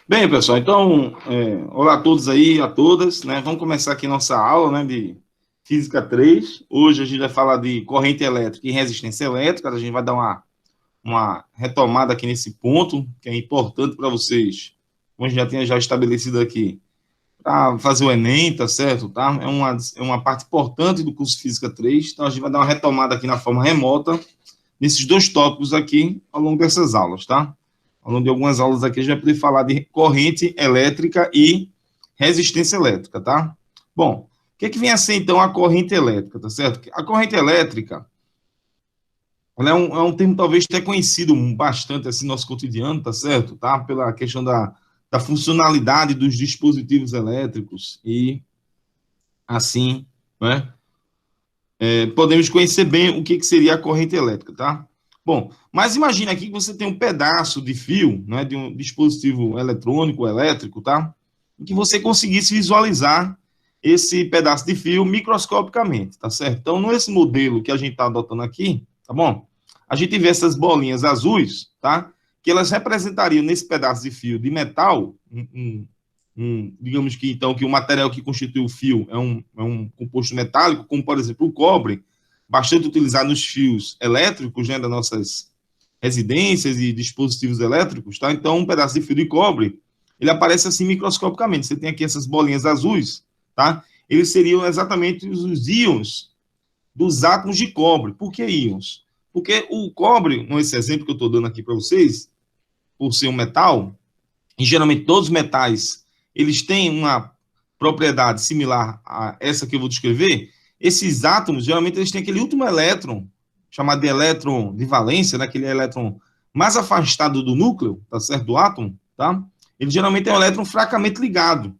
Bem, pessoal, então, olá a todos aí, a todas, né? Vamos começar aqui nossa aula, né, de Física 3. Hoje a gente vai falar de corrente elétrica e resistência elétrica. A gente vai dar uma retomada aqui nesse ponto, que é importante para vocês, como a gente já tinha já estabelecido aqui, para fazer o Enem, tá certo? Tá? É uma parte importante do curso Física 3. Então a gente vai dar uma retomada aqui na forma remota, nesses dois tópicos aqui, ao longo dessas aulas, tá? Ao longo de algumas aulas aqui, a gente vai poder falar de corrente elétrica e resistência elétrica, tá? Bom, o que é que vem a ser, então, a corrente elétrica, tá certo? A corrente elétrica, ela é um termo talvez até conhecido bastante, assim, no nosso cotidiano, tá certo? Tá? Pela questão da funcionalidade dos dispositivos elétricos e, assim, né? Podemos conhecer bem o que seria a corrente elétrica, tá? Bom, mas imagine aqui que você tem um pedaço de fio, né, de um dispositivo eletrônico, elétrico, tá? Em que você conseguisse visualizar esse pedaço de fio microscopicamente, tá certo? Então, nesse modelo que a gente está adotando aqui, tá bom? A gente vê essas bolinhas azuis, tá? Que elas representariam nesse pedaço de fio de metal, digamos que então que o material que constitui o fio é um composto metálico, como por exemplo o cobre, bastante utilizado nos fios elétricos, né, das nossas residências e dispositivos elétricos, tá? Então um pedaço de fio de cobre, ele aparece assim microscopicamente. Você tem aqui essas bolinhas azuis, tá? Eles seriam exatamente os íons dos átomos de cobre. Por que íons? Porque o cobre, nesse exemplo que eu estou dando aqui para vocês, por ser um metal, e geralmente todos os metais, eles têm uma propriedade similar a essa que eu vou descrever. Esses átomos, geralmente, eles têm aquele último elétron, chamado de elétron de valência, né? Aquele elétron mais afastado do núcleo, tá certo? Do átomo, tá? Ele geralmente é um elétron fracamente ligado.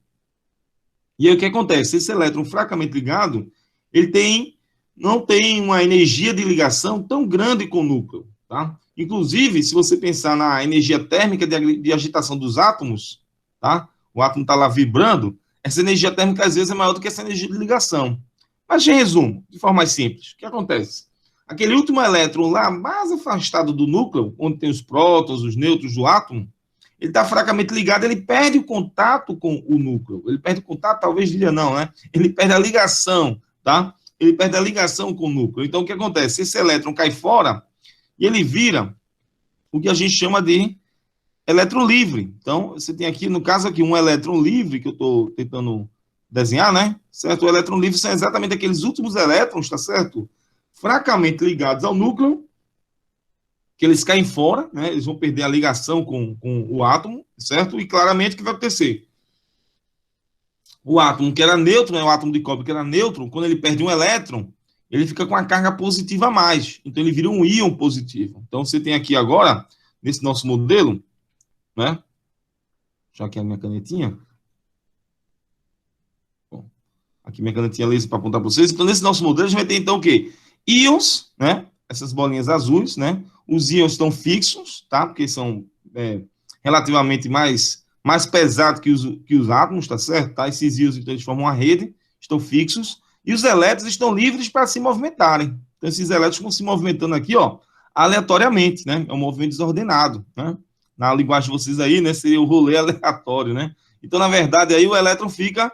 E aí o que acontece? Esse elétron fracamente ligado, ele não tem uma energia de ligação tão grande com o núcleo, tá? Inclusive, se você pensar na energia térmica de agitação dos átomos, tá? O átomo está lá vibrando, essa energia térmica às vezes é maior do que essa energia de ligação. Mas, em resumo, de forma mais simples, o que acontece? Aquele último elétron lá, mais afastado do núcleo, onde tem os prótons, os nêutrons do átomo, ele está fracamente ligado, ele perde o contato com o núcleo. Ele perde o contato, talvez diria não, né? Ele perde a ligação, tá? Ele perde a ligação com o núcleo. Então, o que acontece? Esse elétron cai fora e ele vira o que a gente chama de elétron livre. Então, você tem aqui, no caso aqui, um elétron livre, que eu estou tentando desenhar, né? Certo? O elétron livre são exatamente aqueles últimos elétrons, tá certo? Fracamente ligados ao núcleo, que eles caem fora, né? Eles vão perder a ligação com o átomo, certo? E claramente o que vai acontecer? O átomo que era neutro, né? O átomo de cobre que era neutro, quando ele perde um elétron, ele fica com a carga positiva a mais. Então ele vira um íon positivo. Então você tem aqui agora, nesse nosso modelo, né? Já que é a minha canetinha. Bom, aqui minha canetinha laser para apontar para vocês. Então nesse nosso modelo a gente vai ter então o quê? Íons, né? Essas bolinhas azuis, né? Os íons estão fixos, tá? Porque são relativamente mais pesados que os átomos, tá certo? Tá? Esses íons, então, eles formam uma rede, estão fixos, e os elétrons estão livres para se movimentarem. Então, esses elétrons estão se movimentando aqui, ó, aleatoriamente, né? É um movimento desordenado, né? Na linguagem de vocês aí, né? Seria o rolê aleatório, né? Então, na verdade, aí o elétron fica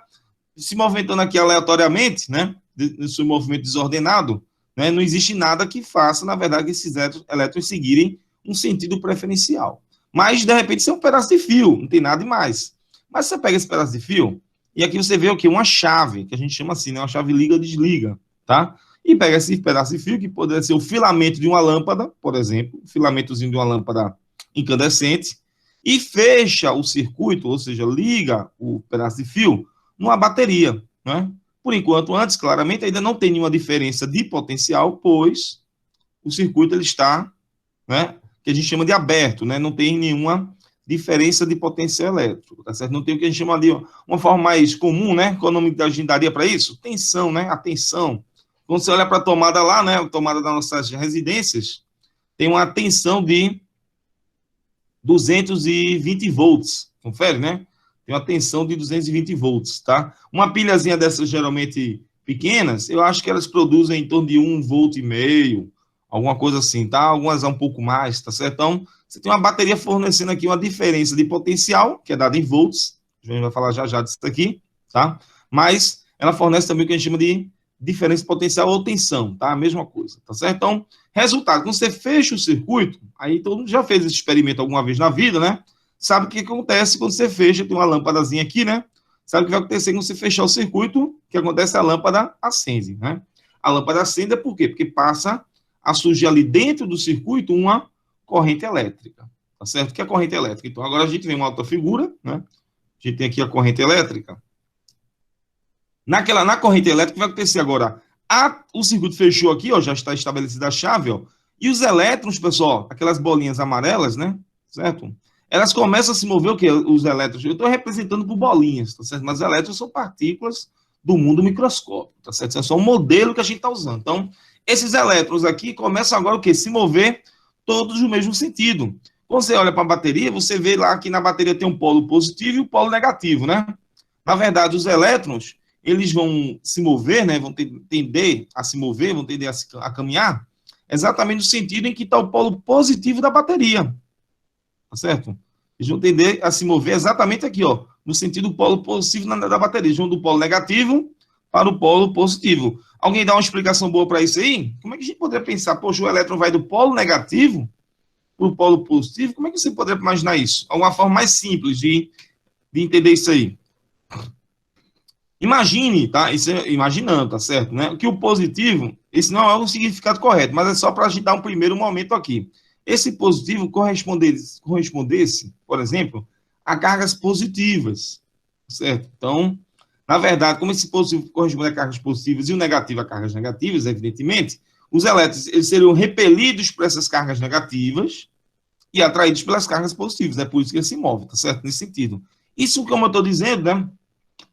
se movimentando aqui aleatoriamente, né? Nesse movimento desordenado, né? Não existe nada que faça, na verdade, que esses elétrons seguirem um sentido preferencial. Mas, de repente, isso é um pedaço de fio, não tem nada demais. Mas você pega esse pedaço de fio, e aqui você vê o quê? Uma chave, que a gente chama assim, né? Uma chave liga-desliga, tá? E pega esse pedaço de fio, que poderia ser o filamento de uma lâmpada, por exemplo, o filamentozinho de uma lâmpada incandescente, e fecha o circuito, ou seja, liga o pedaço de fio numa bateria, né? Por enquanto, antes, claramente, ainda não tem nenhuma diferença de potencial, pois o circuito ele está, né, que a gente chama de aberto, né? Não tem nenhuma diferença de potencial elétrico, tá certo? Não tem o que a gente chama de uma forma mais comum, né? Qual o nome que a gente daria para isso? Tensão, né? A tensão. Quando você olha para a tomada lá, né? A tomada das nossas residências, tem uma tensão de 220 volts. Confere, né? Tem uma tensão de 220 volts, tá? Uma pilhazinha dessas, geralmente pequenas, eu acho que elas produzem em torno de 1,5 volt, alguma coisa assim, tá? Algumas um pouco mais, tá certo? Então, você tem uma bateria fornecendo aqui uma diferença de potencial, que é dada em volts, a gente vai falar já já disso aqui, tá? Mas ela fornece também o que a gente chama de diferença de potencial ou tensão, tá? A mesma coisa, tá certo? Então, resultado, quando você fecha o circuito, aí todo mundo já fez esse experimento alguma vez na vida, né? Sabe o que acontece quando você fecha, tem uma lâmpadazinha aqui, né? Sabe o que vai acontecer quando você fechar o circuito? O que acontece? A lâmpada acende, né? A lâmpada acende por quê? Porque passa a surgir ali dentro do circuito uma corrente elétrica, tá certo? Que é a corrente elétrica. Então, agora a gente vem uma outra figura, né? A gente tem aqui a corrente elétrica. Na corrente elétrica, o que vai acontecer agora? O circuito fechou aqui, ó, já está estabelecida a chave, ó, e os elétrons, pessoal, aquelas bolinhas amarelas, né? Certo? Elas começam a se mover o quê? Os elétrons. Eu estou representando por bolinhas, tá certo? Mas os elétrons são partículas do mundo microscópico, tá certo? É só um modelo que a gente está usando. Então, esses elétrons aqui começam agora o quê? Se mover todos no mesmo sentido. Quando você olha para a bateria, você vê lá que na bateria tem um polo positivo e um polo negativo, né? Na verdade, os elétrons, eles vão se mover, né? Vão tender a se mover, vão tender a caminhar, exatamente no sentido em que está o polo positivo da bateria. Tá certo? Eles vão tender a se mover exatamente aqui, ó, no sentido do polo positivo da bateria. Eles vão do polo negativo para o polo positivo. Alguém dá uma explicação boa para isso aí? Como é que a gente poderia pensar, poxa, o elétron vai do polo negativo para o polo positivo? Como é que você poderia imaginar isso? Alguma forma mais simples de entender isso aí. Imagine, tá? Isso é imaginando, tá certo? Né? Que o positivo, esse não é o significado correto, mas é só para a gente dar um primeiro momento aqui. Esse positivo correspondesse, por exemplo, a cargas positivas, certo? Então, na verdade, como esse positivo corresponde a cargas positivas e o negativo a cargas negativas, evidentemente, os elétrons eles seriam repelidos por essas cargas negativas e atraídos pelas cargas positivas. É por isso que ele se move, tá certo? Nesse sentido. Isso, como eu estou dizendo, né?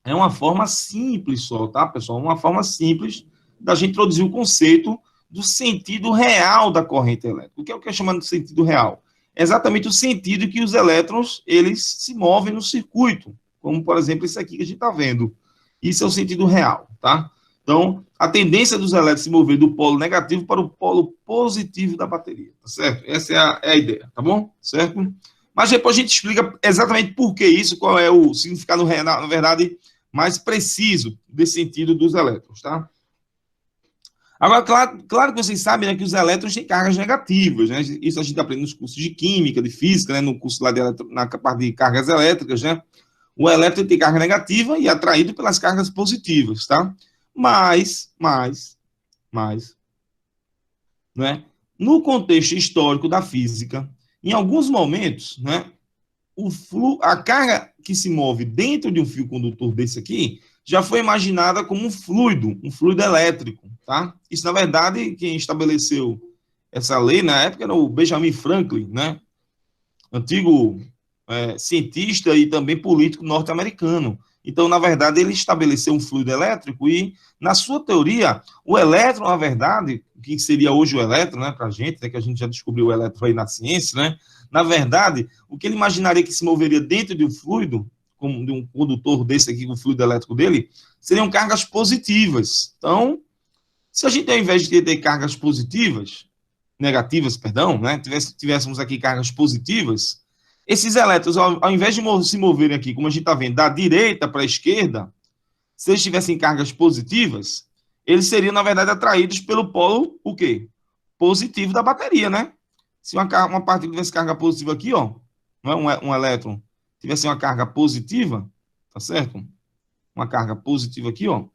É uma forma simples só, tá, pessoal? Uma forma simples da gente introduzir o conceito do sentido real da corrente elétrica. O que é chamado de sentido real? É exatamente o sentido que os elétrons, eles se movem no circuito, como, por exemplo, isso aqui que a gente está vendo. Isso é o sentido real, tá? Então, a tendência dos elétrons se mover do polo negativo para o polo positivo da bateria, tá certo? Essa é a ideia, tá bom? Certo? Mas depois a gente explica exatamente por que isso, qual é o significado real, na verdade, mais preciso desse sentido dos elétrons, tá? Agora, claro que vocês sabem, né, que os elétrons têm cargas negativas, né? Isso a gente aprende nos cursos de química, de física, né? No curso lá na parte de cargas elétricas, né? O elétron tem carga negativa e é atraído pelas cargas positivas, tá? Mas, né? No contexto histórico da física, em alguns momentos, né? A carga que se move dentro de um fio condutor desse aqui já foi imaginada como um fluido elétrico, tá? Isso, na verdade, quem estabeleceu essa lei na época era o Benjamin Franklin, né? Antigo cientista e também político norte-americano. Então, na verdade, ele estabeleceu um fluido elétrico e, na sua teoria, o elétron, na verdade, que seria hoje o elétron, né, para a gente, né, que a gente já descobriu o elétron aí na ciência, né? Na verdade, o que ele imaginaria que se moveria dentro de um fluido, como de um condutor desse aqui, o fluido elétrico dele, seriam cargas positivas. Então, se a gente, ao invés de ter cargas negativas, perdão, né, tivéssemos aqui cargas positivas, esses elétrons, ao invés de se moverem aqui, como a gente está vendo, da direita para a esquerda, se eles tivessem cargas positivas, eles seriam, na verdade, atraídos pelo polo, o quê? Positivo da bateria, né? Se uma partícula tivesse carga positiva aqui, ó, não é um elétron, tivesse uma carga positiva, tá certo? Uma carga positiva aqui, ó.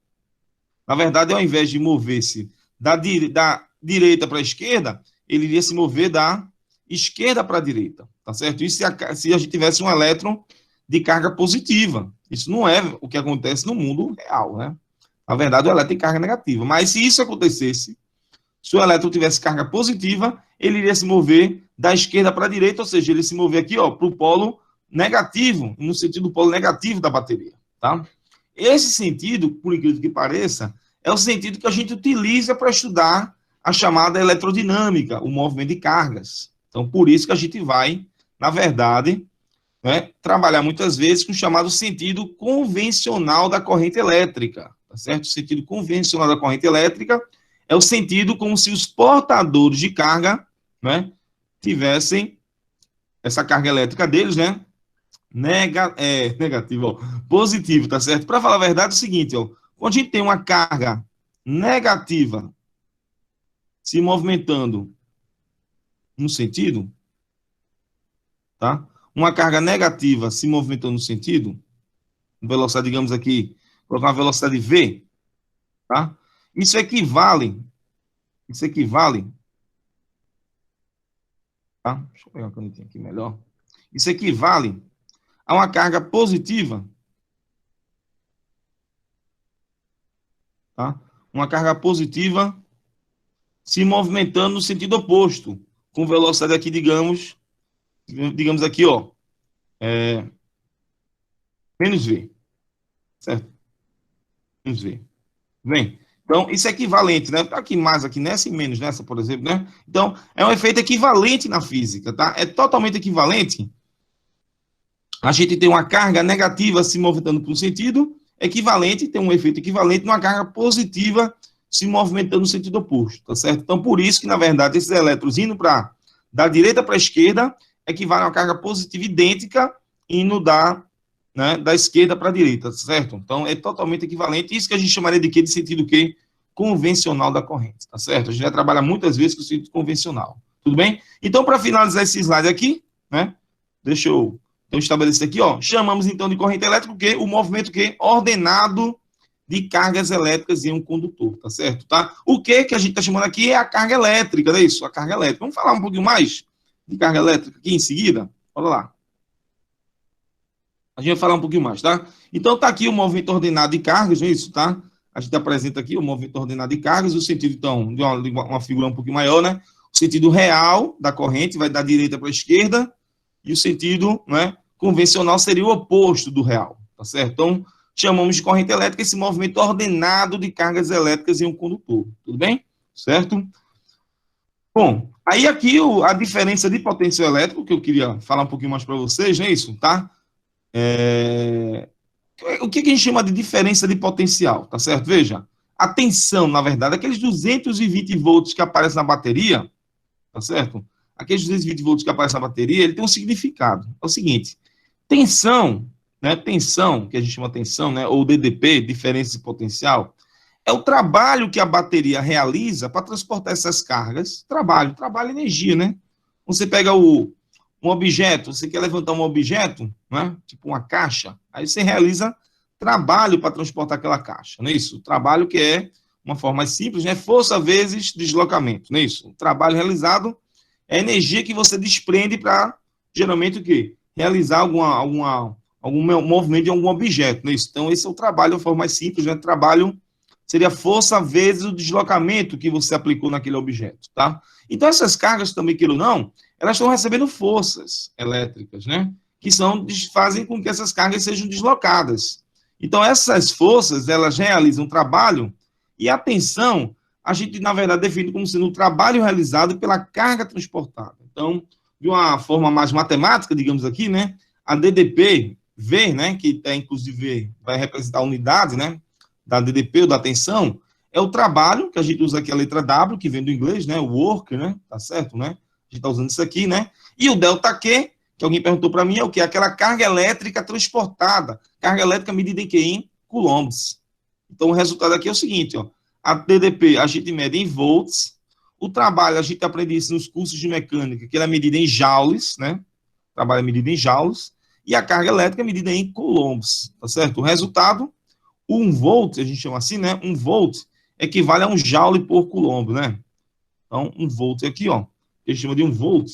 Na verdade, ao invés de mover-se da direita para a esquerda, ele iria se mover da esquerda para a direita, tá certo? Isso se a gente tivesse um elétron de carga positiva. Isso não é o que acontece no mundo real, né? Na verdade, o elétron tem carga negativa. Mas se isso acontecesse, se o elétron tivesse carga positiva, ele iria se mover da esquerda para a direita, ou seja, ele se mover aqui, ó, para o polo negativo, no sentido do polo negativo da bateria, tá? Esse sentido, por incrível que pareça, é o sentido que a gente utiliza para estudar a chamada eletrodinâmica, o movimento de cargas. Então, por isso que a gente vai, na verdade, né, trabalhar muitas vezes com o chamado sentido convencional da corrente elétrica, tá certo? O sentido convencional da corrente elétrica É o sentido como se os portadores de carga, né, tivessem essa carga elétrica deles, né, negativo, ó, positivo, tá certo? Para falar a verdade, é o seguinte, ó, quando a gente tem uma carga negativa se movimentando no sentido, tá? Uma carga negativa se movimentando no sentido, velocidade, digamos aqui, colocar uma velocidade v, tá? Isso equivale, isso equivale, tá? Deixa eu pegar uma canetinha aqui melhor. Isso equivale a uma carga positiva, tá? Uma carga positiva se movimentando no sentido oposto, com velocidade aqui, digamos aqui, ó, menos v, certo? Menos v. Bem, então isso é equivalente, né? Aqui mais, aqui nessa e menos nessa, por exemplo, né? Então, é um efeito equivalente na física, tá? É totalmente equivalente. A gente tem uma carga negativa se movimentando para um sentido, equivalente, tem um efeito equivalente numa carga positiva se movimentando no sentido oposto, tá certo? Então, por isso que, na verdade, esses elétrons indo da direita para a esquerda equivale a uma carga positiva idêntica indo da esquerda para a direita, certo? Então, é totalmente equivalente. Isso que a gente chamaria de quê? De sentido quê? Convencional da corrente, tá certo? A gente vai trabalhar muitas vezes com o sentido convencional, tudo bem? Então, para finalizar esse slide aqui, né? Deixa eu então, estabelecer aqui, ó, chamamos então de corrente elétrica o quê? O movimento quê? Ordenado de cargas elétricas em um condutor, tá certo? Tá? O que a gente está chamando aqui é a carga elétrica, não é isso? A carga elétrica. Vamos falar um pouquinho mais de carga elétrica aqui em seguida? Olha lá. A gente vai falar um pouquinho mais, tá? Então, tá aqui o movimento ordenado de cargas, não é isso, tá? A gente apresenta aqui o movimento ordenado de cargas, o sentido, então, de uma figura um pouquinho maior, né? O sentido real da corrente vai da direita para a esquerda, e o sentido, né, convencional seria o oposto do real, tá certo? Então, chamamos de corrente elétrica esse movimento ordenado de cargas elétricas em um condutor, tudo bem? Certo? Bom, aí aqui a diferença de potencial elétrico, que eu queria falar um pouquinho mais para vocês, não é isso, tá? O que a gente chama de diferença de potencial, tá certo? Veja, a tensão, na verdade, aqueles 220 volts que aparecem na bateria, tá certo? Aqueles 220 volts que aparecem na bateria, ele tem um significado. É o seguinte, tensão, né, tensão, que a gente chama tensão, né, ou DDP, diferença de potencial, é o trabalho que a bateria realiza para transportar essas cargas. Trabalho energia, né? Você pega um objeto, você quer levantar um objeto, né, tipo uma caixa, aí você realiza trabalho para transportar aquela caixa, não é isso? Trabalho que é uma forma mais simples, né? Força vezes deslocamento, não é isso? O trabalho realizado é a energia que você desprende para, geralmente, o quê? Realizar algum movimento de algum objeto, não é isso? Então, esse é o trabalho, de forma mais simples, né? Trabalho seria força vezes o deslocamento que você aplicou naquele objeto, tá? Então, essas cargas, também, queira ou não, elas estão recebendo forças elétricas, né? Que fazem com que essas cargas sejam deslocadas. Então, essas forças, elas realizam trabalho e a tensão, a gente, na verdade, define como sendo o trabalho realizado pela carga transportada. Então, de uma forma mais matemática, digamos aqui, né? A DDP, V, né? Que é, inclusive, vai representar a unidade, né? Da DDP ou da tensão, é o trabalho, que a gente usa aqui a letra W, que vem do inglês, né? O work, né? Tá certo, né? A gente está usando isso aqui, né? E o delta Q, que alguém perguntou para mim, é o quê? Aquela carga elétrica transportada. Carga elétrica medida em quê? Em coulombs. Então, o resultado aqui é o seguinte, ó. A DDP a gente mede em volts. O trabalho, a gente aprende isso nos cursos de mecânica, que ela é medida em joules, né? O trabalho é medido em joules. E a carga elétrica é medida em coulombs, tá certo? O resultado, 1 volt, a gente chama assim, né? 1 volt equivale a 1 joule por coulomb, né? Então, 1 volt aqui, ó. A gente chama de 1 volt.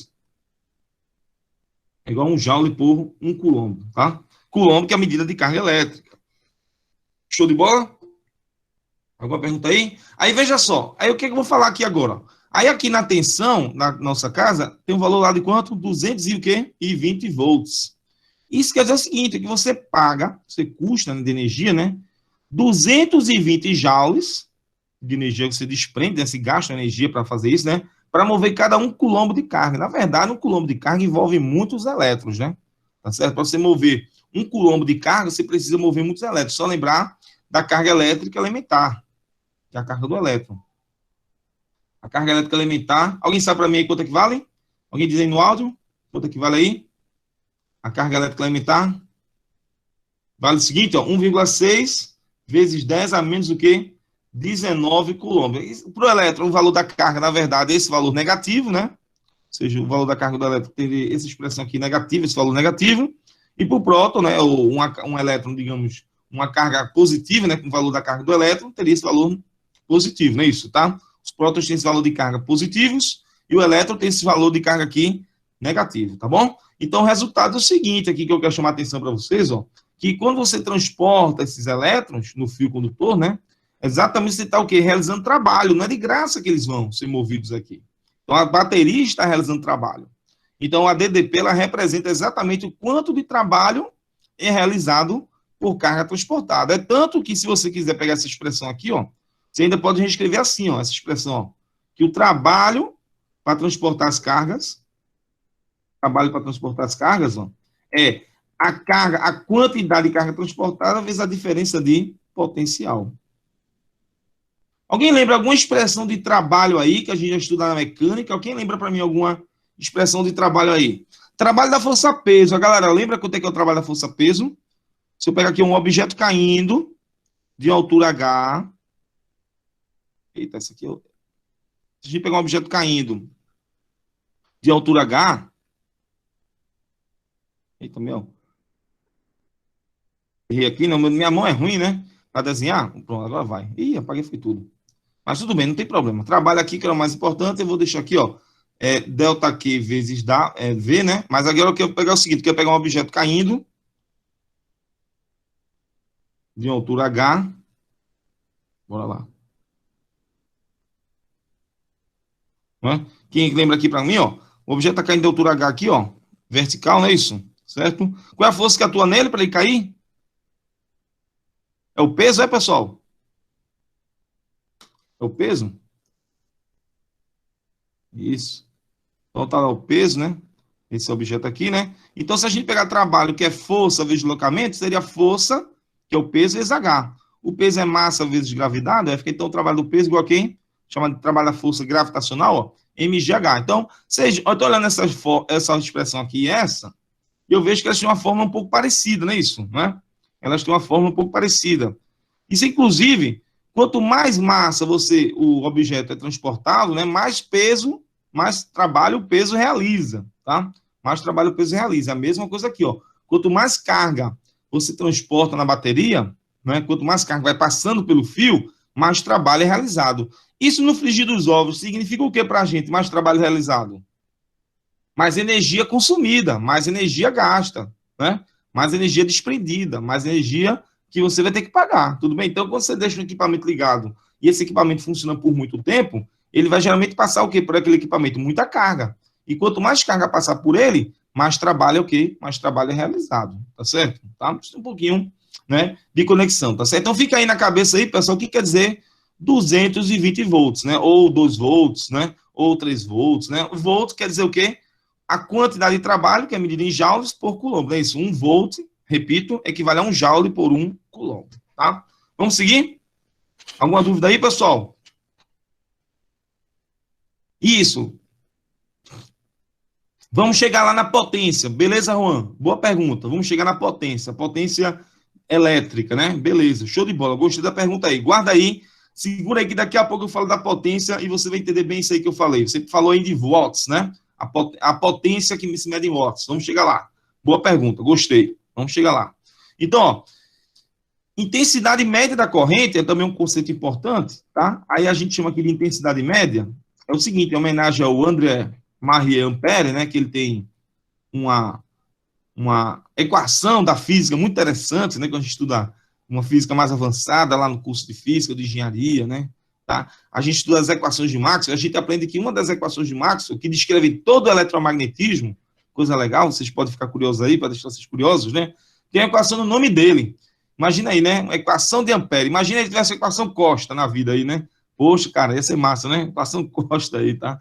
É igual a 1 joule por 1 coulomb, tá? Coulomb que é a medida de carga elétrica. Show de bola? Alguma pergunta aí? Aí, veja só. Aí, o que eu vou falar aqui agora? Aí, aqui na tensão, na nossa casa, tem um valor lá de quanto? 200 e o quê? E 20 volts. Isso quer dizer o seguinte, é que você paga, você custa, né, de energia, né? 220 joules de energia que você desprende, né? Se gasta energia para fazer isso, né? Para mover cada 1 coulomb de carga. Na verdade, 1 coulomb de carga envolve muitos elétrons, né? Tá certo? Para você mover 1 coulomb de carga, você precisa mover muitos elétrons. Só lembrar da carga elétrica elementar, que é a carga do elétron. A carga elétrica elementar. Alguém sabe para mim aí quanto é que vale? Alguém diz aí no áudio? Quanto é que vale aí? A carga elétrica elementar? Vale o seguinte, ó, 1,6 vezes 10 a menos do que 19 coulombs. Para o elétron, o valor da carga, na verdade, é esse valor negativo, né? Ou seja, o valor da carga do elétron teve essa expressão aqui negativa, esse valor negativo. E para o próton, né, ou um elétron, digamos, uma carga positiva, né, com o valor da carga do elétron, teria esse valor positivo, não é isso, tá? Os prótons têm esse valor de carga positivos e o elétron tem esse valor de carga aqui negativo, tá bom? Então, o resultado é o seguinte aqui que eu quero chamar a atenção para vocês, ó, que quando você transporta esses elétrons no fio condutor, né, exatamente você está o quê? Realizando trabalho, não é de graça que eles vão ser movidos aqui. Então, a bateria está realizando trabalho. Então, a DDP, ela representa exatamente o quanto de trabalho é realizado por carga transportada. É tanto que, se você quiser pegar essa expressão aqui, ó, você ainda pode reescrever assim, ó, essa expressão, ó, que o trabalho para transportar as cargas, ó, é a carga, a quantidade de carga transportada vezes a diferença de potencial. Alguém lembra alguma expressão de trabalho aí que a gente já estuda na mecânica? Alguém lembra para mim alguma expressão de trabalho aí? Trabalho da força-peso. A galera lembra quanto é que é o trabalho da força-peso? Se eu pegar aqui um objeto caindo de altura H. Eita, essa aqui. Se a gente pegar um objeto caindo de altura H. Eita, meu. Errei aqui, não. Minha mão é ruim, né? Para desenhar. Pronto, agora vai. Ih, apaguei, foi tudo. Mas tudo bem, não tem problema. Trabalho aqui, que era o mais importante, eu vou deixar aqui, ó. Delta Q vezes V, né? Mas agora eu quero pegar o seguinte, eu quero pegar um objeto caindo de altura H. Bora lá. Né? Quem lembra aqui para mim, ó? O objeto está caindo de altura H aqui, ó. Vertical, não é isso? Certo? Qual é a força que atua nele para ele cair? É o peso, pessoal? É o peso? Isso. Então tá lá o peso, né? Esse objeto aqui, né? Então, se a gente pegar trabalho que é força vezes deslocamento, seria força, que é o peso, vezes H. O peso é massa vezes gravidade, fica então o trabalho do peso igual a quem? Chama de trabalho da força gravitacional, ó, mgh. Então, eu estou olhando essa expressão aqui e essa, e eu vejo que elas têm uma forma um pouco parecida, não é isso? Né? Elas têm uma forma um pouco parecida. Isso, inclusive, quanto mais massa o objeto é transportado, né, mais peso, mais trabalho o peso realiza, tá? Mais trabalho o peso realiza. A mesma coisa aqui, ó. Quanto mais carga você transporta na bateria, né, quanto mais carga vai passando pelo fio, mais trabalho é realizado. Isso no frigir dos ovos significa o que para a gente? Mais trabalho realizado? Mais energia consumida, mais energia gasta, né? Mais energia desprendida, mais energia que você vai ter que pagar, tudo bem? Então, quando você deixa um equipamento ligado e esse equipamento funciona por muito tempo, ele vai geralmente passar o quê? Por aquele equipamento? Muita carga. E quanto mais carga passar por ele, mais trabalho é o quê? Mais trabalho é realizado, tá certo? Tá? Um pouquinho, né, de conexão, tá certo? Então, fica aí na cabeça aí, pessoal, o que quer dizer 220 volts, né? Ou 2 volts, né? Ou 3 volts, né? O volt quer dizer o quê? A quantidade de trabalho, que é medida em joules por coulomb, é isso? 1 volt, repito, equivale a 1 joule por 1 coulomb, tá? Vamos seguir? Alguma dúvida aí, pessoal? Isso. Vamos chegar lá na potência, beleza, Juan? Boa pergunta. Vamos chegar na potência elétrica, né? Beleza, show de bola. Gostei da pergunta aí. Guarda aí, segura aí que daqui a pouco eu falo da potência e você vai entender bem isso aí que eu falei. Você falou aí de watts, né? A potência que se mede em watts. Vamos chegar lá. Boa pergunta, gostei. Vamos chegar lá. Então, ó, intensidade média da corrente é também um conceito importante, tá? Aí a gente chama aqui de intensidade média. É o seguinte, em homenagem ao André Marie Ampère, né? Que ele tem uma equação da física muito interessante, né? Quando a gente estuda uma física mais avançada lá no curso de física, de engenharia, né? Tá? A gente estuda as equações de Maxwell, a gente aprende que uma das equações de Maxwell, que descreve todo o eletromagnetismo, coisa legal, vocês podem ficar curiosos aí, para deixar vocês curiosos, né? Tem a equação no nome dele. Imagina aí, né? Uma equação de Ampère. Imagina ele tivesse a equação Costa na vida aí, né? Poxa, cara, ia ser massa, né? Equação Costa aí, tá?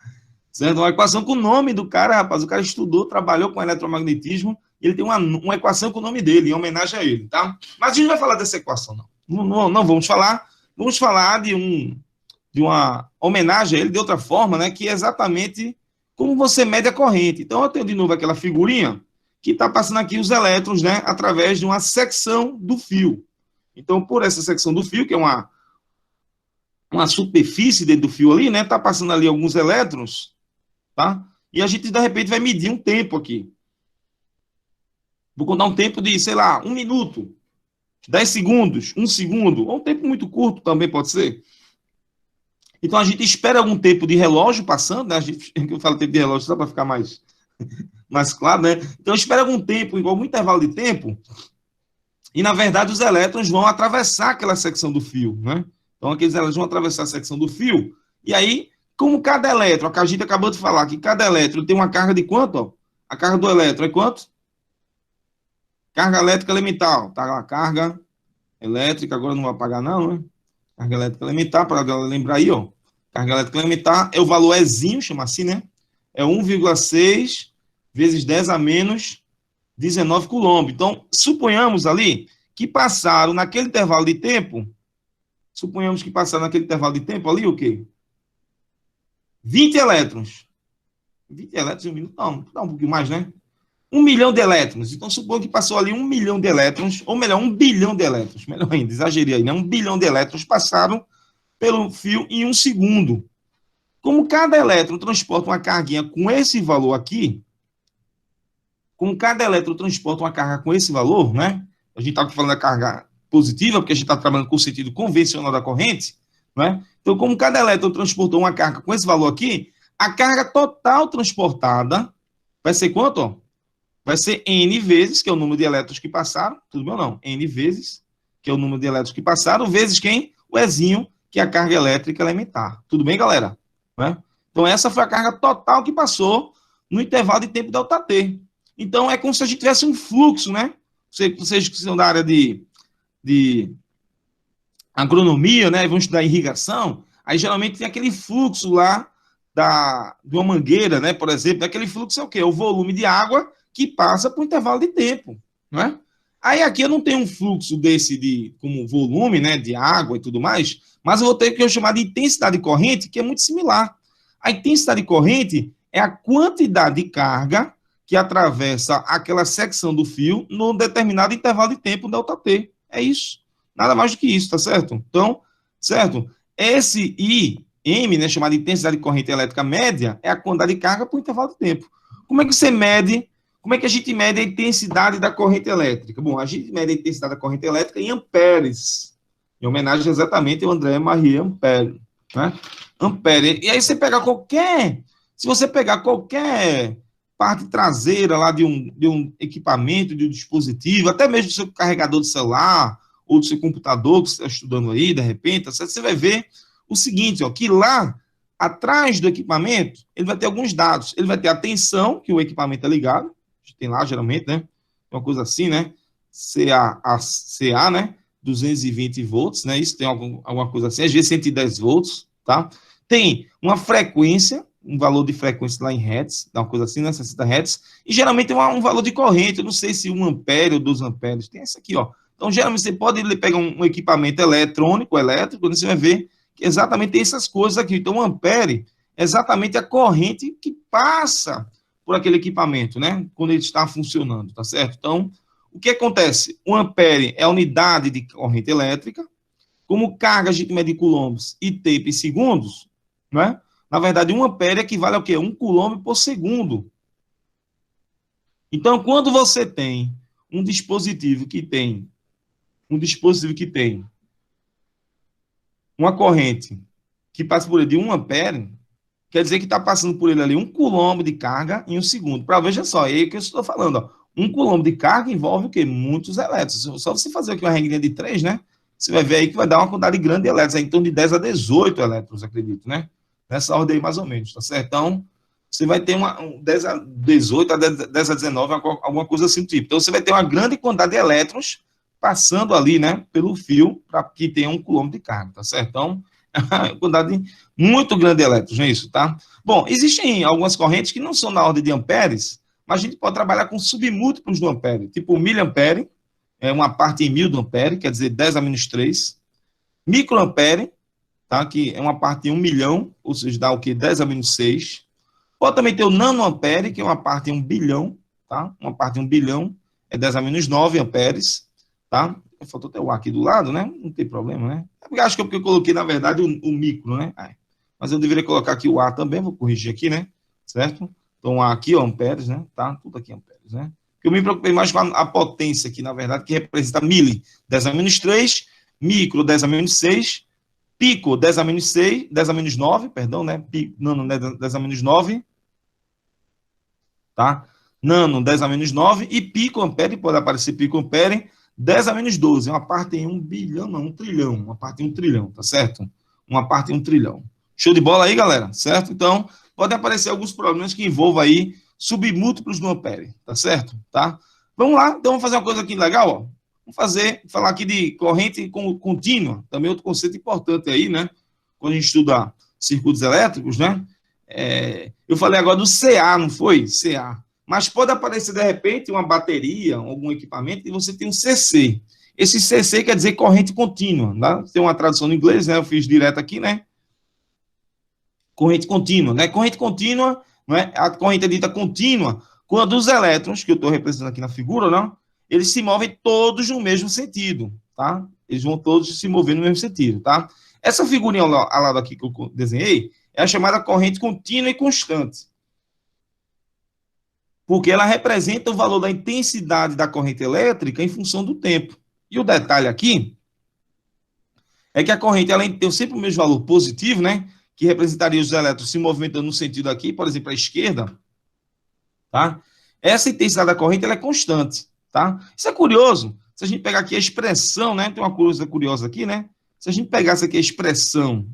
Certo? Uma equação com o nome do cara, rapaz. O cara estudou, trabalhou com eletromagnetismo, e ele tem uma equação com o nome dele, em homenagem a ele, tá? Mas a gente não vai falar dessa equação, não. Não vamos falar. Vamos falar de uma homenagem a ele de outra forma, né? Que é exatamente como você mede a corrente. Então, eu tenho de novo aquela figurinha que está passando aqui os elétrons, né? Através de uma secção do fio. Então, por essa secção do fio, que é uma superfície dentro do fio ali, né? Está passando ali alguns elétrons, tá? E a gente, de repente, vai medir um tempo aqui. Vou contar um tempo de, sei lá, 1 minuto, 10 segundos, 1 segundo, ou um tempo muito curto também pode ser. Então, a gente espera algum tempo de relógio passando, né? Eu falo tempo de relógio só para ficar mais claro, né? Então, espera algum tempo, igual um intervalo de tempo, e, na verdade, os elétrons vão atravessar aquela secção do fio, né? Então, aqueles elétrons vão atravessar a secção do fio, e aí, como cada elétron, a gente acabou de falar que cada elétron tem uma carga de quanto? Ó? A carga do elétron é quanto? Carga elétrica elemental, tá lá, carga elétrica, agora não vou apagar não, né? Carga elétrica elementar, para lembrar aí, ó. Carga elétrica elementar é o valor Ezinho, chama assim, né? É 1,6 vezes 10 a menos 19 coulomb. Então, suponhamos ali que passaram naquele intervalo de tempo, suponhamos que passaram naquele intervalo de tempo ali, o quê? 20 elétrons. 20 elétrons em um minuto? Não, dá um pouquinho mais, né? 1 milhão de elétrons. Então, suponho que passou ali 1 milhão de elétrons, ou melhor, 1 bilhão de elétrons. Melhor ainda, exagerei aí, né? 1 bilhão de elétrons passaram pelo fio em 1 segundo. Como cada elétron transporta uma carguinha com esse valor aqui, como cada elétron transporta uma carga com esse valor, né? A gente está falando da carga positiva, porque a gente está trabalhando com o sentido convencional da corrente, né? Então, como cada elétron transportou uma carga com esse valor aqui, a carga total transportada vai ser quanto? Ó? Vai ser N vezes, que é o número de elétrons que passaram, tudo bem ou não? N vezes, que é o número de elétrons que passaram, vezes quem? O Ezinho, que é a carga elétrica elementar. Tudo bem, galera? Né? Então, essa foi a carga total que passou no intervalo de tempo ΔT. Então, é como se a gente tivesse um fluxo, né? Vocês que são da área de agronomia, né? Vão estudar irrigação, aí geralmente tem aquele fluxo lá de uma mangueira, né? Por exemplo, aquele fluxo é o quê? O volume de água que passa por um intervalo de tempo, né? Aí aqui eu não tenho um fluxo desse como volume, né, de água e tudo mais, mas eu vou ter o que eu chamar de intensidade de corrente, que é muito similar. A intensidade de corrente é a quantidade de carga que atravessa aquela secção do fio num determinado intervalo de tempo, ΔT. É isso. Nada mais do que isso, tá certo? Então, certo? Esse IM, né, chamado de intensidade de corrente elétrica média, é a quantidade de carga por intervalo de tempo. Como é que você mede? Como é que a gente mede a intensidade da corrente elétrica? Bom, a gente mede a intensidade da corrente elétrica em amperes, em homenagem exatamente ao André Marie Ampère, né? Ampere. E aí você pega se você pegar qualquer parte traseira lá de um equipamento, de um dispositivo, até mesmo do seu carregador de celular, ou do seu computador que você está estudando aí, de repente, você vai ver o seguinte, ó, que lá, atrás do equipamento, ele vai ter alguns dados. Ele vai ter a tensão, que o equipamento é ligado, a gente tem lá, geralmente, né? Uma coisa assim, né? CA, né? 220 volts, né? Isso tem alguma coisa assim, às vezes 110 volts, tá? Tem uma frequência, um valor de frequência lá em hertz, uma coisa assim, né? 60 hertz, e geralmente tem um valor de corrente, eu não sei se 1 ampere ou 2 amperes, tem esse aqui, ó. Então, geralmente, você pode pegar um equipamento eletrônico, elétrico, você vai ver que exatamente tem essas coisas aqui. Então, o ampere é exatamente a corrente que passa por aquele equipamento, né? Quando ele está funcionando, tá certo? Então, o que acontece? O ampere é a unidade de corrente elétrica, como carga a gente mede em coulombs e tempo em segundos, né? Na verdade, 1 ampere equivale ao quê? 1 coulomb por segundo. Então, quando você tem um dispositivo que tem uma corrente que passa por ele de 1 ampere, quer dizer que está passando por ele ali 1 coulomb de carga em 1 segundo. Veja só, é aí que eu estou falando, ó. 1 coulomb de carga envolve o quê? Muitos elétrons. Só você fazer aqui uma regrinha de 3, né? Você vai ver aí que vai dar uma quantidade grande de elétrons, em torno de 10 a 18 elétrons, acredito, né? Nessa ordem aí, mais ou menos, tá certo? Então, você vai ter 10 a 18, a 10 a 19, alguma coisa assim do tipo. Então, você vai ter uma grande quantidade de elétrons passando ali, né, pelo fio, para que tenha 1 coulomb de carga, tá certo? Então, é uma quantidade muito grande de elétrons, não é isso, tá? Bom, existem algumas correntes que não são na ordem de amperes, mas a gente pode trabalhar com submúltiplos do ampere, tipo o miliampere, é uma parte em 1000 do ampere, quer dizer 10 a menos 3, microampere, tá? Que é uma parte em 1 milhão, ou seja, dá o quê? 10 a menos 6. Pode também ter o nanoampere, que é uma parte em 1 bilhão, tá? Uma parte em 1 bilhão é 10 a menos 9 amperes, tá? Faltou até o A aqui do lado, né? Não tem problema, né? Eu acho que é porque eu coloquei, na verdade, o micro, né? Mas eu deveria colocar aqui o A também, vou corrigir aqui, né? Certo? Então, A aqui, ó, amperes, né? Tá? Tudo aqui amperes, né? Eu me preocupei mais com a potência aqui, na verdade, que representa mili, 10 a menos 3, micro, 10 a menos 6, pico, 10 a menos 6, 10 a menos 9, perdão, né? Nano, 10 a menos 9, tá? Nano, 10 a menos 9, e pico ampere, pode aparecer pico ampere, 10 a menos 12, uma parte em 1 bilhão, não, 1 trilhão, uma parte em 1 trilhão, tá certo? Uma parte em 1 trilhão. Show de bola aí, galera, certo? Então, podem aparecer alguns problemas que envolvam aí submúltiplos no ampere, tá certo? Tá? Vamos lá, então vamos fazer uma coisa aqui legal, ó. Vamos falar aqui de corrente contínua, também outro conceito importante aí, né? Quando a gente estuda circuitos elétricos, né? Eu falei agora do CA, não foi? CA. Mas pode aparecer, de repente, uma bateria, algum equipamento, e você tem um CC. Esse CC quer dizer corrente contínua, tá? Tem uma tradução no inglês, né? Eu fiz direto aqui, né? Corrente contínua, né? Corrente contínua, não é? A corrente é dita contínua quando os elétrons, que eu estou representando aqui na figura, não? Eles se movem todos no mesmo sentido, tá? Eles vão todos se mover no mesmo sentido, tá? Essa figurinha ao lado aqui que eu desenhei é a chamada corrente contínua e constante. Porque ela representa o valor da intensidade da corrente elétrica em função do tempo. E o detalhe aqui é que a corrente ela tem sempre o mesmo valor positivo, né? Que representaria os elétrons se movimentando no sentido aqui, por exemplo, à esquerda, tá? Essa intensidade da corrente ela é constante, tá? Isso é curioso. Se a gente pegar aqui a expressão, né? Tem uma coisa curiosa aqui, né? Se a gente pegasse aqui a expressão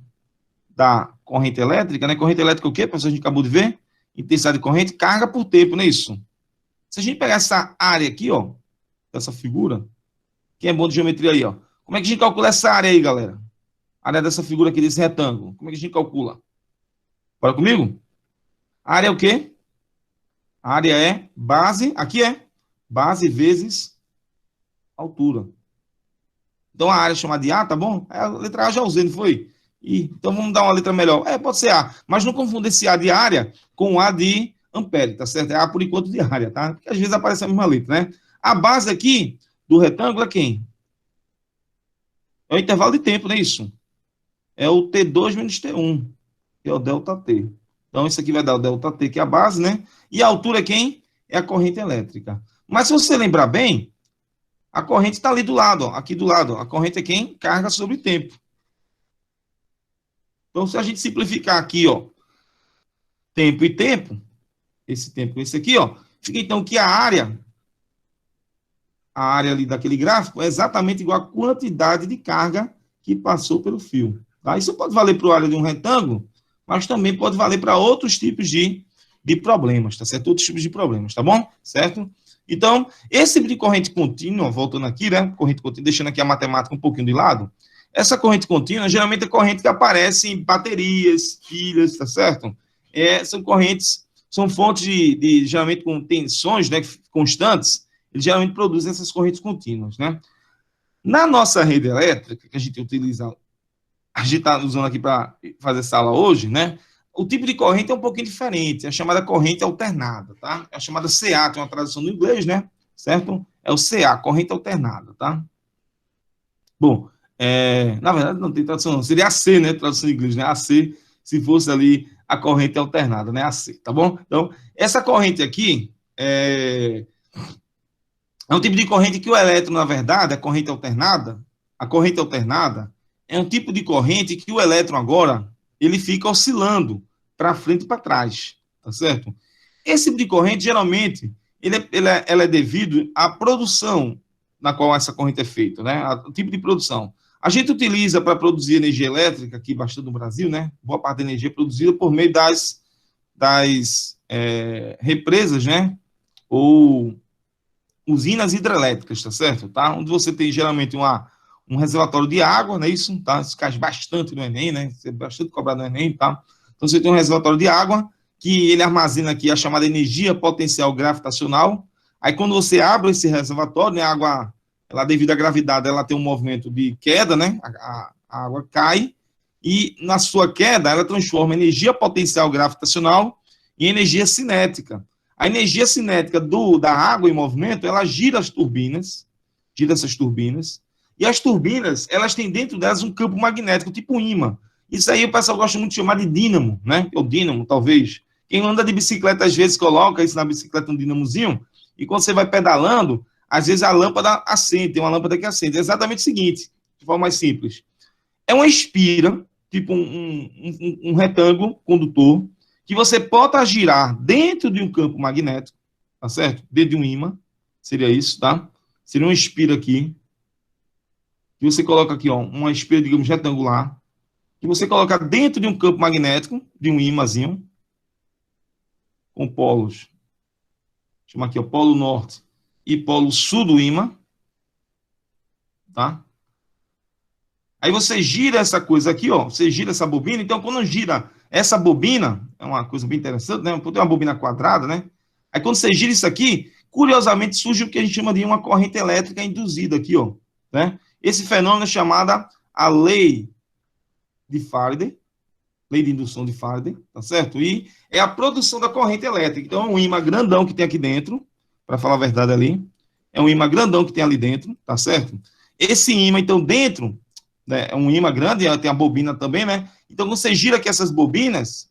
da corrente elétrica, né? Corrente elétrica é o quê, professor? A gente acabou de ver? Intensidade de corrente, carga por tempo, não é isso? Se a gente pegar essa área aqui, ó, essa figura, quem é bom de geometria aí, ó, como é que a gente calcula essa área aí, galera? A área dessa figura aqui, desse retângulo. Como é que a gente calcula? Bora comigo? A área é o quê? A área é base, aqui é base vezes altura. Então a área é chamada de A, tá bom? A letra A já usei, não foi? Então vamos dar uma letra melhor. Pode ser A, mas não confunda esse A de área com o A de ampere, tá certo? É A por enquanto de área, tá? Porque às vezes aparece a mesma letra, né? A base aqui do retângulo é quem? É o intervalo de tempo, não é isso? É o T2 menos T1, que é o ΔT. Então isso aqui vai dar o ΔT, que é a base, né? E a altura é quem? É a corrente elétrica. Mas se você lembrar bem, a corrente está ali do lado, ó, aqui do lado. A corrente é quem? Carga sobre tempo. Então, se a gente simplificar aqui, ó, tempo e tempo, esse tempo e esse aqui, ó, fica então que a área ali daquele gráfico é exatamente igual à quantidade de carga que passou pelo fio. Tá? Isso pode valer para a área de um retângulo, mas também pode valer para outros tipos de problemas, tá certo? Outros tipos de problemas, tá bom? Certo? Então, esse tipo de corrente contínua, voltando aqui, né? Corrente contínua, deixando aqui a matemática um pouquinho de lado, essa corrente contínua geralmente é corrente que aparece em baterias, pilhas, tá certo? São correntes, são fontes geralmente com tensões, né, constantes, eles geralmente produzem essas correntes contínuas, né? Na nossa rede elétrica, que a gente utiliza, a gente está usando aqui para fazer essa aula hoje, né? O tipo de corrente é um pouquinho diferente, é a chamada corrente alternada, tá? É a chamada CA, tem uma tradução no inglês, né? Certo? É o CA, corrente alternada, tá? Bom, na verdade não tem tradução, não. Seria AC, né? Tradução em inglês, né? AC, se fosse ali a corrente alternada, né? AC, tá bom? Então, essa corrente aqui é um tipo de corrente que o elétron, na verdade, a corrente alternada é um tipo de corrente que o elétron agora, ele fica oscilando para frente e para trás, tá certo? Esse tipo de corrente, geralmente, ela é devido à produção na qual essa corrente é feita, né? O tipo de produção. A gente utiliza para produzir energia elétrica, aqui bastante no Brasil, né? Boa parte da energia é produzida por meio das represas, né? Ou usinas hidrelétricas, tá certo? Tá? Onde você tem geralmente um reservatório de água, não é isso? Tá? Isso cai bastante no Enem, né? Isso é bastante cobrado no Enem, tá? Então você tem um reservatório de água que ele armazena aqui a chamada energia potencial gravitacional. Aí quando você abre esse reservatório, né, a água, ela devido à gravidade, ela tem um movimento de queda, né? A água cai e na sua queda, ela transforma energia potencial gravitacional em energia cinética. A energia cinética da água em movimento, ela gira essas turbinas, e as turbinas, elas têm dentro delas um campo magnético, tipo um ímã. Isso aí o pessoal gosta muito de chamar de dínamo, né? Ou dínamo, talvez. Quem anda de bicicleta, às vezes, coloca isso na bicicleta, um dínamozinho, e quando você vai pedalando, às vezes a lâmpada acende, tem uma lâmpada que acende. É exatamente o seguinte, de forma mais simples. É uma espira, tipo um retângulo condutor, que você pode girar dentro de um campo magnético, tá certo? Dentro de um ímã, seria isso, tá? Seria uma espira aqui, que você coloca aqui, ó, uma espira, digamos, retangular, que você coloca dentro de um campo magnético, de um ímãzinho, com polos, chama aqui, ó, polo norte e polo sul do ímã, tá? Aí você gira essa coisa aqui, ó, você gira essa bobina, então quando gira essa bobina, é uma coisa bem interessante, né? Tem uma bobina quadrada, né? Aí quando você gira isso aqui, curiosamente surge o que a gente chama de uma corrente elétrica induzida aqui, ó, né? Esse fenômeno é chamado a lei de Faraday, lei de indução de Faraday, tá certo? E é a produção da corrente elétrica. Então é um ímã grandão que tem aqui dentro, para falar a verdade ali, é um ímã grandão que tem ali dentro, tá certo? Esse ímã, então, dentro, né, é um ímã grande, tem a bobina também, né? Então, quando você gira aqui essas bobinas,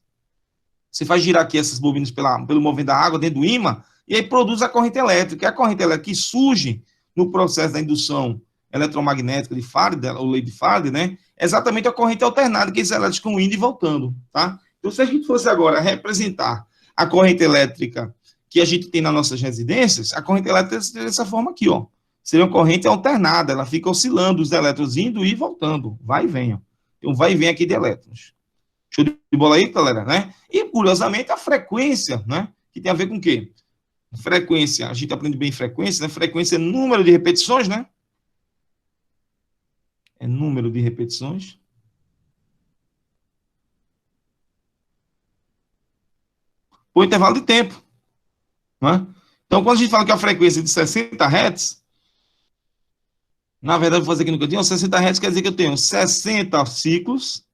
você faz girar aqui essas bobinas pelo movimento da água dentro do ímã, e aí produz a corrente elétrica. E a corrente elétrica que surge no processo da indução eletromagnética de Faraday, ou lei de Faraday, né? É exatamente a corrente alternada, que esses elétrons ficam indo e voltando, tá? Então, se a gente fosse agora representar a corrente elétrica que a gente tem nas nossas residências, a corrente elétrica seria dessa forma aqui, ó. Seria uma corrente alternada, ela fica oscilando, os elétrons indo e voltando, vai e vem, ó. Então, vai e vem aqui de elétrons. Show de bola aí, galera, né? E, curiosamente, a frequência, né? Que tem a ver com o quê? Frequência, a gente aprende bem frequência, né? Frequência é número de repetições, né? É número de repetições. Por intervalo de tempo, né? Então, quando a gente fala que a frequência é de 60 Hz, na verdade, vou fazer aqui no cantinho, 60 Hz quer dizer que eu tenho 60 ciclos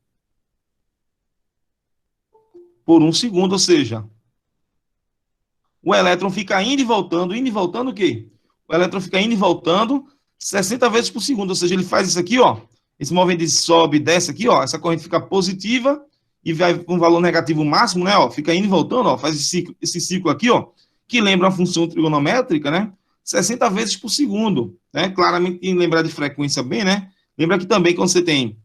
por um segundo, ou seja, o elétron fica indo e voltando o quê? O elétron fica indo e voltando 60 vezes por segundo, ou seja, ele faz isso aqui, ó, esse movimento sobe e desce aqui, ó, essa corrente fica positiva e vai com um valor negativo máximo, né, ó, fica indo e voltando, ó, faz esse ciclo aqui, ó, que lembra uma função trigonométrica, né, 60 vezes por segundo, né, claramente tem que lembrar de frequência bem, né, lembra que também quando você tem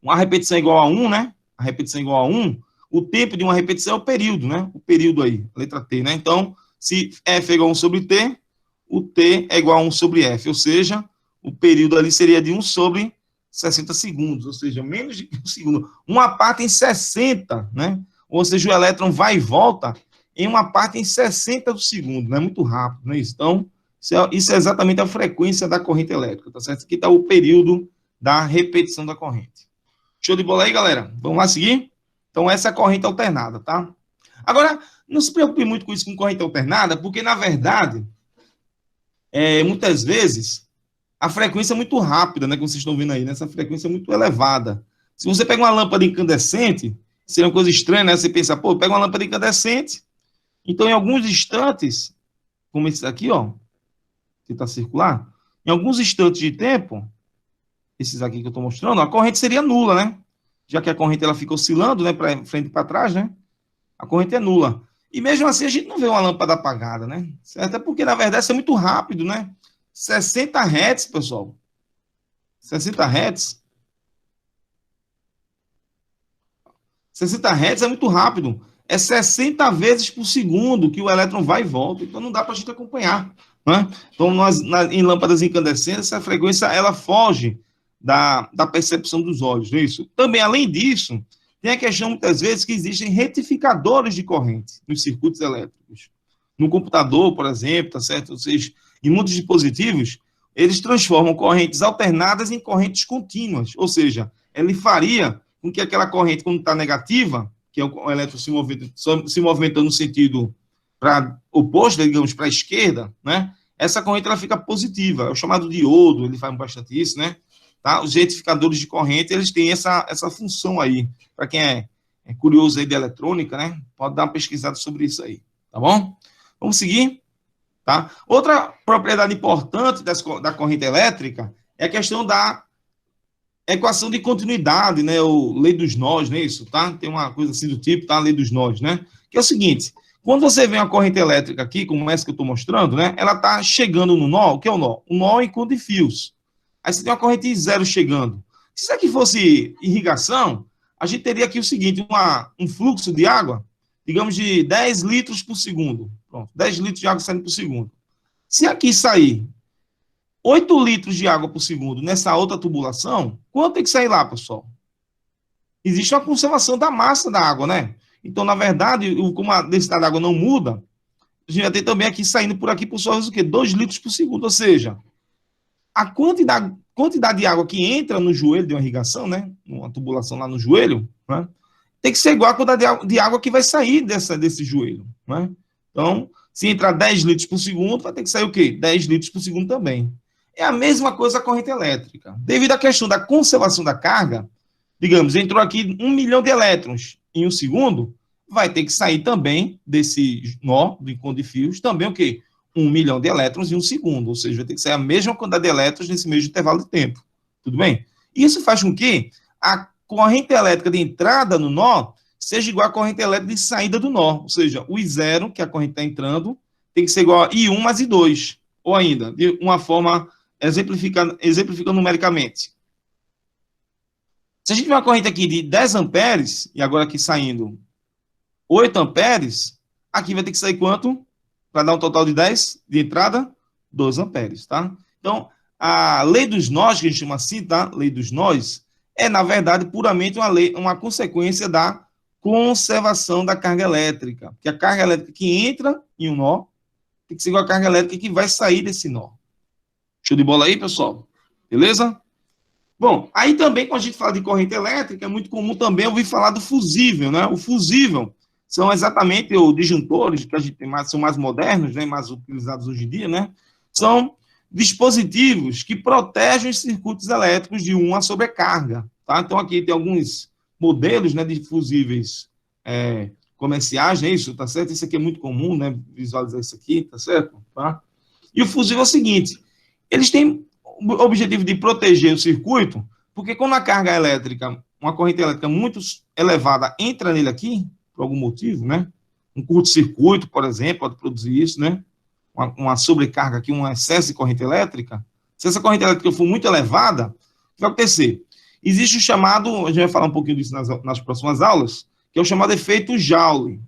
uma repetição igual a 1, né, a repetição igual a 1, o tempo de uma repetição é o período, né? O período aí, letra T, né? Então, se F é igual a 1 sobre T, o T é igual a 1 sobre F, ou seja, o período ali seria de 1 sobre 60 segundos, ou seja, menos de 1 segundo. Uma parte em 60, né? Ou seja, o elétron vai e volta em uma parte em 60 do segundo, né? Muito rápido, não é isso? Então, isso é exatamente a frequência da corrente elétrica, tá certo? Aqui está o período da repetição da corrente. Show de bola aí, galera? Vamos lá seguir? Então, essa é a corrente alternada, tá? Agora, não se preocupe muito com isso, com corrente alternada, porque, na verdade, muitas vezes, a frequência é muito rápida, né? Como vocês estão vendo aí, né? Essa frequência é muito elevada. Se você pega uma lâmpada incandescente, seria uma coisa estranha, né? Você pensa, pô, pega uma lâmpada incandescente, então, em alguns instantes, como esse aqui, ó, que está circular, em alguns instantes de tempo, esses aqui que eu estou mostrando, a corrente seria nula, né? Já que a corrente ela fica oscilando, né, para frente e para trás, né? A corrente é nula. E mesmo assim a gente não vê uma lâmpada apagada, né? Certo? É porque na verdade isso é muito rápido, né? 60 Hz, pessoal. 60 Hz. 60 Hz é muito rápido. É 60 vezes por segundo que o elétron vai e volta. Então não dá para a gente acompanhar, né? Então em lâmpadas incandescentes essa frequência ela foge da percepção dos olhos, não é isso? Também, além disso, tem a questão, muitas vezes, que existem retificadores de corrente nos circuitos elétricos. No computador, por exemplo, tá certo? Ou seja, em muitos dispositivos, eles transformam correntes alternadas em correntes contínuas. Ou seja, ele faria com que aquela corrente, quando está negativa, que é o elétron se movimentando no sentido oposto, digamos, para a esquerda, né? Essa corrente ela fica positiva. É o chamado diodo, ele faz bastante isso, né? tá? Os retificadores de corrente, eles têm essa função aí. Para quem é curioso aí de eletrônica, né? Pode dar uma pesquisada sobre isso aí, tá bom? Vamos seguir, tá? Outra propriedade importante da corrente elétrica é a questão da equação de continuidade, né? Ou lei dos nós, não é isso, tá? Tem uma coisa assim do tipo, tá? A lei dos nós, né? Que é o seguinte, quando você vê uma corrente elétrica aqui, como essa que eu estou mostrando, né? Ela está chegando no nó, o que é o nó? O nó é em conta de fios. Aí você tem uma corrente zero chegando. Se isso aqui fosse irrigação, a gente teria aqui o seguinte, um fluxo de água, digamos, de 10 litros por segundo. Pronto, 10 litros de água saindo por segundo. Se aqui sair 8 litros de água por segundo nessa outra tubulação, quanto tem que sair lá, pessoal? Existe uma conservação da massa da água, né? Então, na verdade, como a densidade da água não muda, a gente vai ter também aqui saindo por aqui, por sua vez, o quê? 2 litros por segundo. Ou seja, a quantidade de água que entra no joelho de uma irrigação, né? Uma tubulação lá no joelho, né? Tem que ser igual a quantidade de água que vai sair desse joelho, né? Então, se entrar 10 litros por segundo, vai ter que sair o quê? 10 litros por segundo também. É a mesma coisa a corrente elétrica. Devido à questão da conservação da carga, digamos, entrou aqui 1 milhão de elétrons em um segundo, vai ter que sair também desse nó do encontro de fios, também o quê? 1 milhão de elétrons em um segundo, ou seja, vai ter que sair a mesma quantidade de elétrons nesse mesmo intervalo de tempo. Tudo bem? Isso faz com que a corrente elétrica de entrada no nó seja igual à corrente elétrica de saída do nó, ou seja, o I0, que a corrente está entrando, tem que ser igual a I1 mais I2, ou ainda, de uma forma exemplificando numericamente. Se a gente tiver uma corrente aqui de 10 amperes, e agora aqui saindo 8 amperes, aqui vai ter que sair quanto? Para dar um total de 10 de entrada, 2 amperes, tá? Então, a lei dos nós, que a gente chama assim, tá? Lei dos nós, é, na verdade, puramente uma consequência da conservação da carga elétrica. Porque a carga elétrica que entra em um nó tem que ser igual a carga elétrica que vai sair desse nó. Show de bola aí, pessoal? Beleza? Bom, aí também, quando a gente fala de corrente elétrica, é muito comum também ouvir falar do fusível, né? O fusível são exatamente os disjuntores, que a gente tem são mais modernos, né? Mais utilizados hoje em dia, né? São dispositivos que protegem os circuitos elétricos de uma sobrecarga, tá? Então, aqui tem alguns modelos, né, de fusíveis comerciais, é isso, tá certo? Isso aqui é muito comum, né? Visualizar isso aqui, tá certo? Tá? E o fusível é o seguinte, eles têm o objetivo de proteger o circuito, porque quando a carga elétrica, uma corrente elétrica muito elevada entra nele aqui, por algum motivo, né? Um curto-circuito, por exemplo, pode produzir isso, né? Uma sobrecarga aqui, um excesso de corrente elétrica. Se essa corrente elétrica for muito elevada, o que vai acontecer? Existe o chamado, a gente vai falar um pouquinho disso nas próximas aulas, que é o chamado efeito Joule.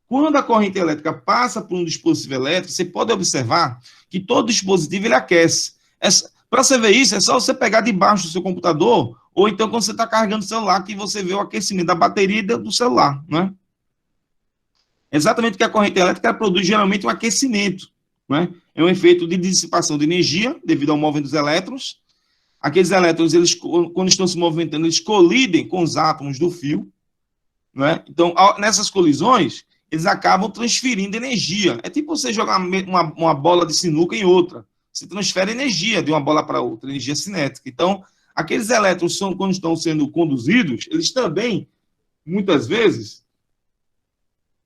Quando a corrente elétrica passa por um dispositivo elétrico, você pode observar que todo dispositivo ele aquece. Para você ver isso, é só você pegar debaixo do seu computador, ou então quando você está carregando o celular, que você vê o aquecimento da bateria do celular, né? Exatamente o que a corrente elétrica produz, geralmente, um aquecimento, né? É um efeito de dissipação de energia, devido ao movimento dos elétrons. Aqueles elétrons, eles, quando estão se movimentando, eles colidem com os átomos do fio, né? Então, nessas colisões, eles acabam transferindo energia. É tipo você jogar uma bola de sinuca em outra. Você transfere energia de uma bola para outra, energia cinética. Então, aqueles elétrons, quando estão sendo conduzidos, eles também, muitas vezes,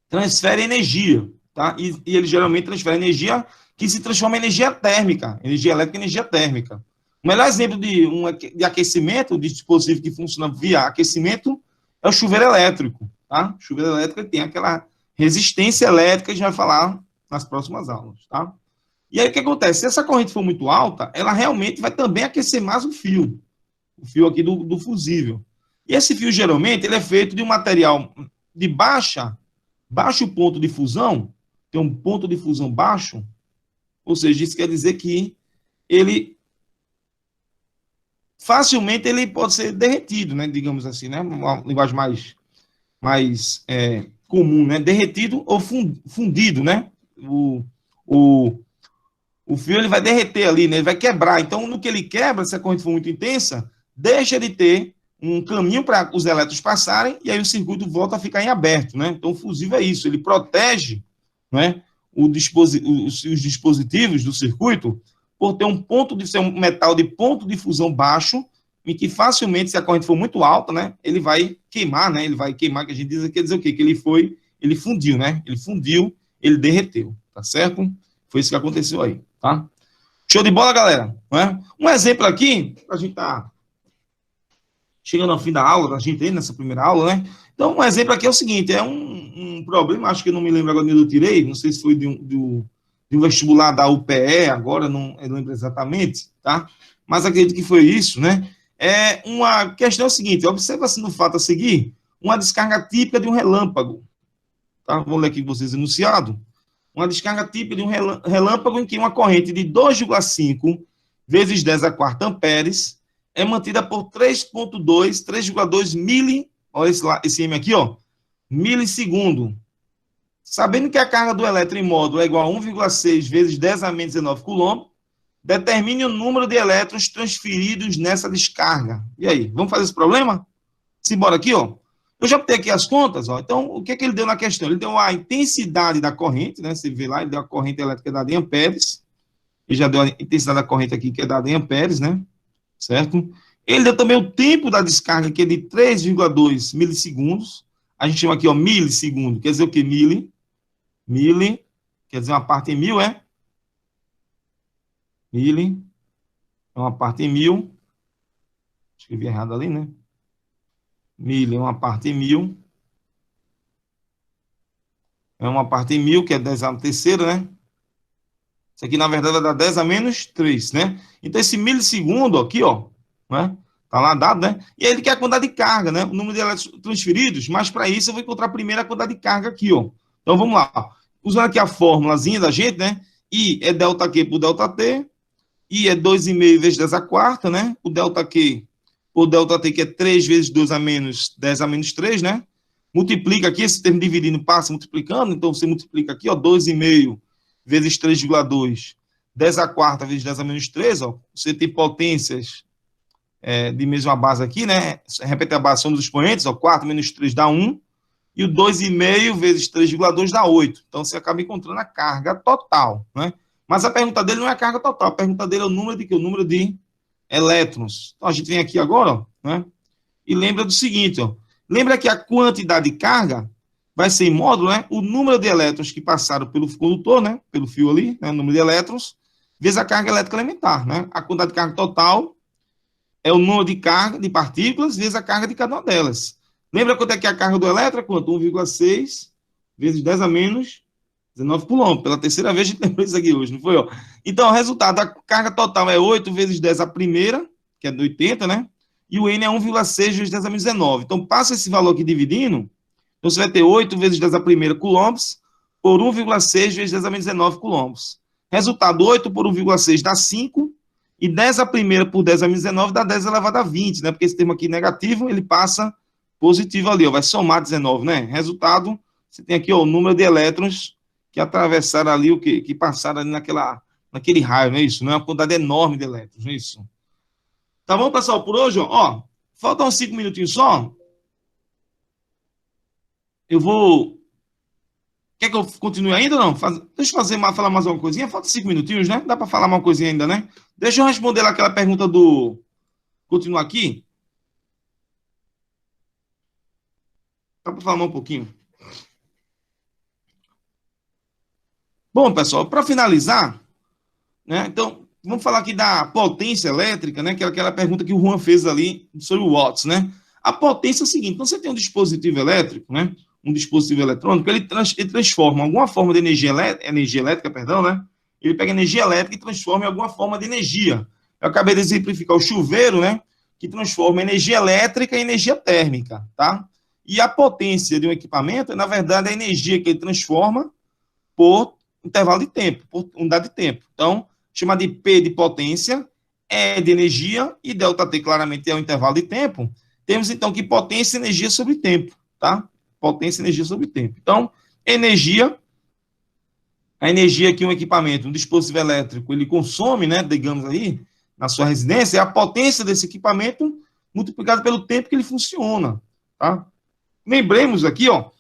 transferem energia, tá? E eles geralmente transferem energia que se transforma em energia térmica, energia elétrica e energia térmica. O melhor exemplo de aquecimento, de dispositivo que funciona via aquecimento, é o chuveiro elétrico, tá? O chuveiro elétrico tem aquela resistência elétrica que a gente vai falar nas próximas aulas, tá? E aí o que acontece? Se essa corrente for muito alta, ela realmente vai também aquecer mais o fio aqui do fusível. E esse fio, geralmente, ele é feito de um material de baixo ponto de fusão, tem um ponto de fusão baixo, ou seja, isso quer dizer que ele facilmente ele pode ser derretido, né, digamos assim, né, uma linguagem mais comum, né, derretido ou fundido, né, o fio ele vai derreter ali, né, ele vai quebrar, então no que ele quebra, se a corrente for muito intensa, deixa de ter um caminho para os elétrons passarem e aí o circuito volta a ficar em aberto, né, então o fusível é isso, ele protege, né, os dispositivos do circuito por ter um ponto de ser um metal de ponto de fusão baixo, em que facilmente, se a corrente for muito alta, né, ele vai queimar, né, ele vai queimar, que a gente diz, quer dizer o quê? Que ele fundiu, né, ele fundiu, ele derreteu, tá certo? Foi isso que aconteceu aí, tá? Show de bola, galera, né? Um exemplo aqui, a gente tá chegando ao fim da aula, a gente aí nessa primeira aula, né? Então, um exemplo aqui é o seguinte, é um problema, acho que eu não me lembro agora onde eu tirei, não sei se foi de um vestibular da UPE, agora eu não lembro exatamente, tá? Mas acredito que foi isso, né? É uma questão é o seguinte, observa-se no fato a seguir, uma descarga típica de um relâmpago, tá? Vou ler aqui para vocês enunciado. Uma descarga típica de um relâmpago em que uma corrente de 2,5 vezes 10 a quarta amperes é mantida por 3,2 mili, olha esse M aqui, ó, milissegundo. Sabendo que a carga do elétron em módulo é igual a 1,6 vezes 10 a menos 19 coulomb, determine o número de elétrons transferidos nessa descarga. E aí, vamos fazer esse problema? Simbora aqui, ó. Eu já botei aqui as contas, ó. Então, o que é que ele deu na questão? Ele deu a intensidade da corrente, né? Você vê lá, ele deu a corrente elétrica dada em amperes. Ele já deu a intensidade da corrente aqui, que é dada em amperes, né? Certo? Ele deu também o tempo da descarga, que é de 3,2 milissegundos. A gente chama aqui, ó, milissegundo. Quer dizer o quê? Mili, quer dizer uma parte em mil, é? Mili, é uma parte em mil. Escrevi errado ali, né? Mili é uma parte em mil. É uma parte em mil, que é 10 a terceira, né? Isso aqui, na verdade, vai dar 10 a menos 3, né? Então, esse milissegundo aqui, ó, né? Tá lá dado, né? E aí ele quer a quantidade de carga, né? O número de elétrons transferidos, mas para isso eu vou encontrar primeiro a quantidade de carga aqui, ó. Então, vamos lá. Usando aqui a fórmulazinha da gente, né? I é delta Q por delta T. I é 2,5 vezes 10 a quarta, né? O delta Q por delta T, que é 3 vezes 2 a menos 10 a menos 3, né? Multiplica aqui, esse termo dividindo passa multiplicando, então você multiplica aqui, ó, 2,5 vezes 3,2, 10 a quarta vezes 10 a menos 3, ó, você tem potências de mesma base aqui, né? Repete a base, soma dos expoentes, ó, 4 menos 3 dá 1, e o 2,5 vezes 3,2 dá 8. Então, você acaba encontrando a carga total, né? Mas a pergunta dele não é a carga total, a pergunta dele é o número de quê? O número de elétrons. Então, a gente vem aqui agora, ó, né? E lembra do seguinte, ó. Lembra que a quantidade de carga vai ser em módulo, né? O número de elétrons que passaram pelo condutor, né? Pelo fio ali, né? O número de elétrons, vezes a carga elétrica elementar, né? A quantidade de carga total é o número de carga de partículas vezes a carga de cada uma delas. Lembra quanto é que é a carga do elétron? Quanto? 1,6 vezes 10 a menos 19 coulomb. Pela terceira vez a gente lembrou isso aqui hoje, não foi? Ó? Então, o resultado, a carga total é 8 vezes 10 a primeira, que é de 80, né? E o N é 1,6 vezes 10 a menos 19. Então, passa esse valor aqui dividindo, então você vai ter 8 vezes 10 a primeira coulombs por 1,6 vezes 10 a menos 19 coulombs. Resultado, 8 por 1,6 dá 5, e 10 a primeira por 10 a menos 19 dá 10 elevado a 20, né? Porque esse termo aqui negativo, ele passa positivo ali, ó, vai somar 19, né? Resultado, você tem aqui, ó, o número de elétrons que atravessaram ali, o quê? Que passaram ali naquele raio, não é isso? Não é uma quantidade enorme de elétrons, não é isso? Tá bom, pessoal, por hoje, ó, faltam 5 minutinhos só. Eu vou... Quer que eu continue ainda ou não? Deixa eu falar mais uma coisinha. Falta 5 minutinhos, né? Dá para falar uma coisinha ainda, né? Deixa eu responder lá aquela pergunta do... Continuar aqui. Dá para falar um pouquinho. Bom, pessoal, para finalizar, né? Então, vamos falar aqui da potência elétrica, né? Que é aquela pergunta que o Juan fez ali sobre o watts, né? A potência é o seguinte: então você tem um dispositivo elétrico, né? Um dispositivo eletrônico, ele transforma alguma forma de energia elétrica, perdão, né? Ele pega energia elétrica e transforma em alguma forma de energia. Eu acabei de exemplificar o chuveiro, né? Que transforma energia elétrica em energia térmica, tá? E a potência de um equipamento, na verdade, é a energia que ele transforma por intervalo de tempo, por unidade de tempo. Então, chama de P de potência, E de energia, e ΔT claramente é o intervalo de tempo. Temos, então, que potência e energia sobre tempo, tá? Potência e energia sobre tempo. Então, energia, a energia que um equipamento, um dispositivo elétrico, ele consome, né, digamos aí, na sua residência, é a potência desse equipamento multiplicada pelo tempo que ele funciona, tá? Lembremos aqui, ó,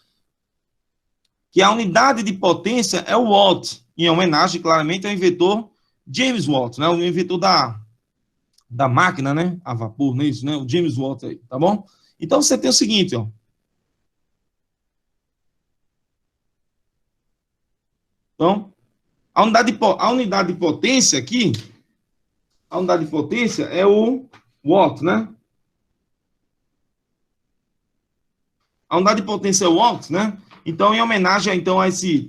que a unidade de potência é o watt, em homenagem, claramente, ao inventor James Watt, né? O inventor da máquina, né? A vapor, não é isso, né? O James Watt aí, tá bom? Então você tem o seguinte, ó. Então, a unidade de potência aqui, a unidade de potência é o watt, né? A unidade de potência é o watt, né? Então, em homenagem então,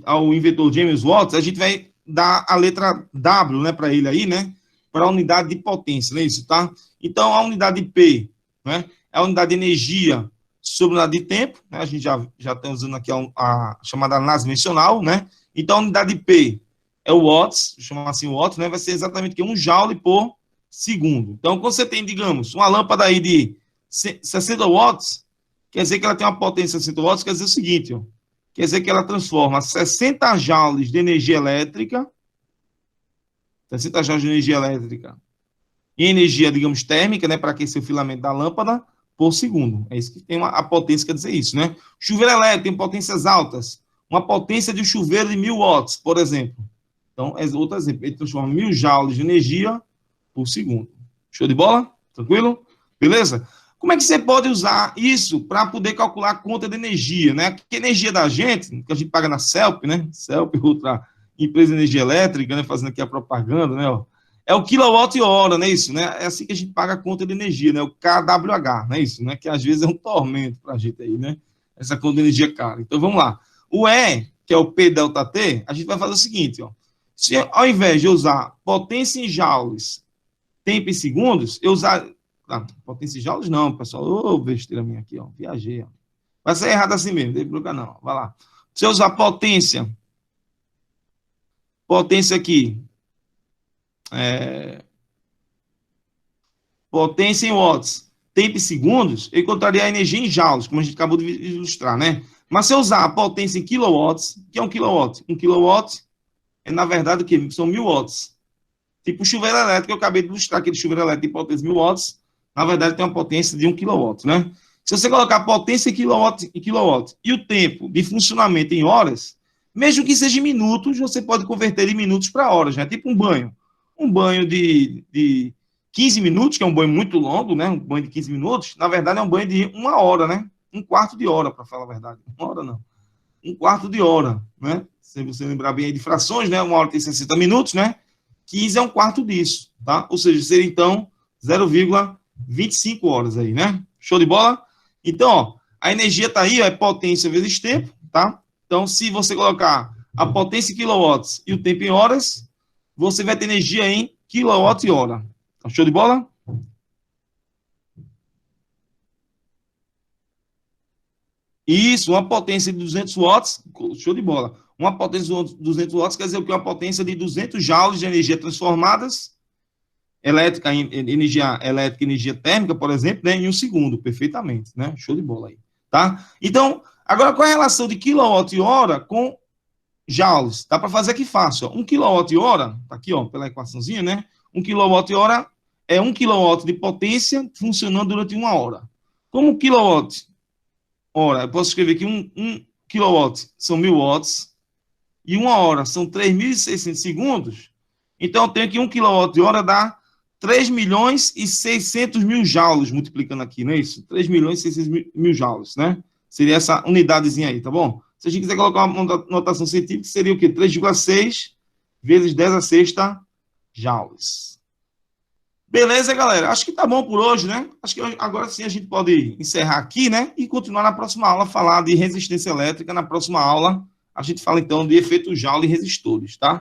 ao inventor James Watt, a gente vai dar a letra W, né, para ele aí, né? Para a unidade de potência, não é isso, tá? Então, a unidade de P, né? É a unidade de energia sobre a unidade de tempo, né? A gente já está usando aqui a chamada análise dimensional, né? Então, a unidade de P é o watts, chamar assim o watts, né? Vai ser exatamente 1 joule por segundo. Então, quando você tem, digamos, uma lâmpada aí de 60 watts, quer dizer que ela tem uma potência de 60 watts, quer dizer o seguinte, ó, quer dizer que ela transforma 60 joules de energia elétrica, 60 joules de energia elétrica, em energia, digamos, térmica, né, para aquecer o filamento da lâmpada, por segundo. É isso que tem a potência, quer dizer isso, né? Chuveiro elétrico tem potências altas, uma potência de um chuveiro de 1000 watts, por exemplo. Então, é outro exemplo. Ele transforma 1000 joules de energia por segundo. Show de bola? Tranquilo? Beleza? Como é que você pode usar isso para poder calcular a conta de energia, né? Que energia da gente, que a gente paga na CELP, né? CELP, outra empresa de energia elétrica, né? Fazendo aqui a propaganda, né? É o quilowatt-hora, não é isso, né? É assim que a gente paga a conta de energia, né? O KWH, não é isso, né? Que às vezes é um tormento para a gente aí, né? Essa conta de energia cara. Então vamos lá. O E, que é o P delta T, a gente vai fazer o seguinte, ó. Se ao invés de usar potência em joules, tempo em segundos, eu usar potência em joules não, pessoal. Ô, besteira minha aqui, ó. Viajei, ó. Vai ser errado assim mesmo, não tem problema não. Vai lá. Se eu usar potência aqui, potência em watts, tempo em segundos, eu encontraria a energia em joules, como a gente acabou de ilustrar, né? Mas se eu usar a potência em kilowatts, o que é um kilowatt? Um kilowatt é, na verdade, o que? São 1000 watts. Tipo o chuveiro elétrico, eu acabei de ilustrar aquele chuveiro elétrico de potência 1000 watts, na verdade tem uma potência de 1 kW, né? Se você colocar a potência em kilowatt e o tempo de funcionamento em horas, mesmo que seja em minutos, você pode converter em minutos para horas, né? Tipo um banho. Um banho de 15 minutos, que é um banho muito longo, né? Um banho de 15 minutos, na verdade é um banho de 1 hora, né? Um quarto de hora, para falar a verdade. 1 hora não. Um quarto de hora, né? Se você lembrar bem aí de frações, né? 1 hora tem 60 minutos, né? 15 é um quarto disso, tá? Ou seja, seria então 0,25 horas aí, né? Show de bola? Então, ó, a energia tá aí, ó, é potência vezes tempo, tá? Então, se você colocar a potência em quilowatts e o tempo em horas, você vai ter energia em quilowatt-hora. Então, show de bola? Isso, uma potência de 200 watts, show de bola. Uma potência de 200 watts quer dizer o que? Uma potência de 200 joules de energia transformadas, energia elétrica, energia térmica, por exemplo, né, em 1 segundo, perfeitamente, né? Show de bola aí, tá? Então, agora qual é a relação de quilowatt-hora com joules? Dá para fazer aqui fácil, ó. 1 kWh, tá aqui, ó, pela equaçãozinha, né? 1 kWh é 1 kW de potência funcionando durante 1 hora. Como quilowatt hora, eu posso escrever que 1 kW são 1000 watts e 1 hora são 3.600 segundos. Então, eu tenho que 1 kWh dá 3.600.000 joules, multiplicando aqui, não é isso? 3.600.000 joules, né? Seria essa unidadezinha aí, tá bom? Se a gente quiser colocar uma notação científica, seria o quê? 3,6 vezes 10 a sexta joules. Beleza, galera? Acho que tá bom por hoje, né? Acho que agora sim a gente pode encerrar aqui, né? E continuar na próxima aula, falar de resistência elétrica. Na próxima aula, a gente fala então de efeito Joule e resistores, tá?